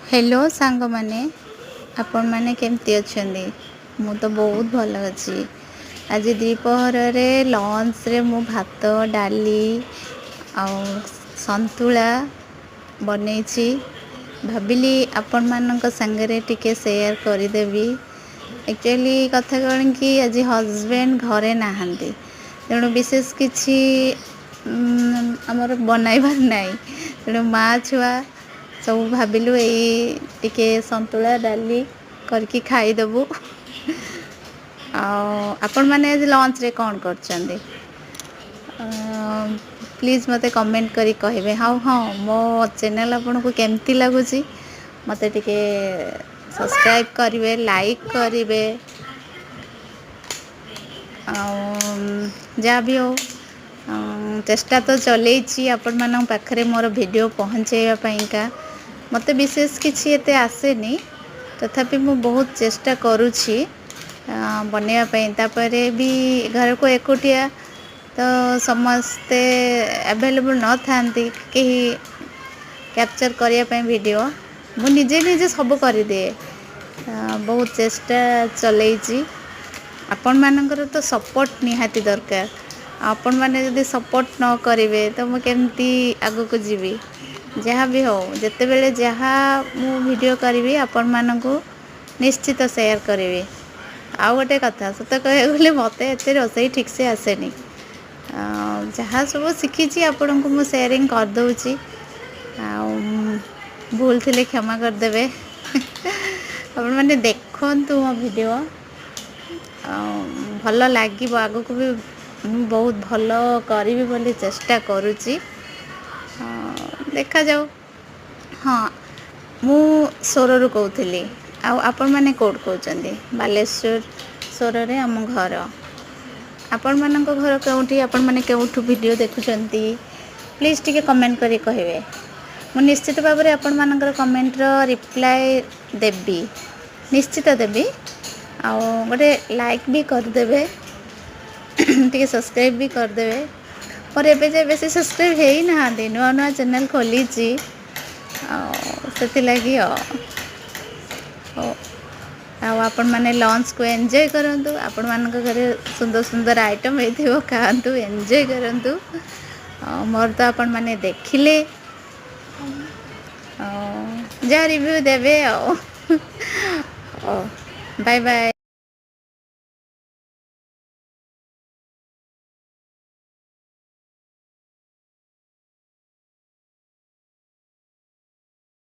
Hello सांग माने आपण माने केमती अछंदी मु तो बहुत भल अछि। आज द्विपहर रे लंच रे मु भात डाली आ संतुला बनैछि। भाबिली आपण मानक संगरे टिके शेयर करदेवी। एक्चुअली कथा कौन कि आज हजबैंड घरे नाहंती तेणु विशेष किछि आमर बनैबार नाई तेणु माँ छुआ सब भाविलु यही टिके संतुला डाली करके खाईदेबू। आपण मैंने आज लंच रे कौन करचंदी प्लीज़ मते कमेंट करी कहिबे। हाँ हाँ मो चैनल आपन को केमती लागुची मते टिके सब्सक्राइब करिवे लाइक करिवे जहाँ भी हो चेष्टा तो चलेछि आपण मानक पाखरे मोर वीडियो पहुँचेया पाइका। मते विशेष किछि एते आसेनी तथापि मु बहुत चेष्टा करूछि बनेया पई। तापरे भी घर को एकुटिया तो समस्ते अवेलेबल न थांती कहीं कैप्चर करिया पई वीडियो मु निजे निजे सब कर दिए। बहुत चेष्टा चलेछि आपण मानकर तो सपोर्ट निहाती दरकार। आपण माने यदि सपोर्ट न करिवे तो मु केमती आगु को जीवी। जहाँ भी हो जिते बेले जहाँ मु वीडियो करी आपण मानकु निश्चित शेयर करी। आउ गोटे कथा सत कह गले मत एते रोसई ठीक से आसेनी जहाँ सब शिखी आपण को मु शेयरिंग कर दूची। भूल थिले क्षमा करदेवे। आपण माने देखंतु मो वीडियो भल लागिबो आगु को भी मु बहुत भल करी बोली चेष्टा करूची। देखा जाऊ। हाँ मु सोररू कहूली आपण मैंने कौट कहते बालेश्वर सोर रे आम घर। आपण मानक घर कौटी आपण मैंने केउठु वीडियो देखुचंती प्लीज़ टिके कमेंट करी कहिवे। मु निश्चित भाव में आपण मानकर कमेंट रो रिप्लाई देबी निश्चित देबी। आ गोटे लाइक भी करदेवे टिके सब्सक्राइब भी करदेवे। और एबे जे बेसी सब्सक्राइब है ही ना नुआ नुआ चैनल खोली से लगी आपण मैंने लंच को एंजॉय करंतु। आपण मानक घरे सुंदर सुंदर आइटम हेथिबो खांतु एंजॉय करंतु। मोर तो आपण मैंने देखिले जा रिव्यू देवे। Bye bye.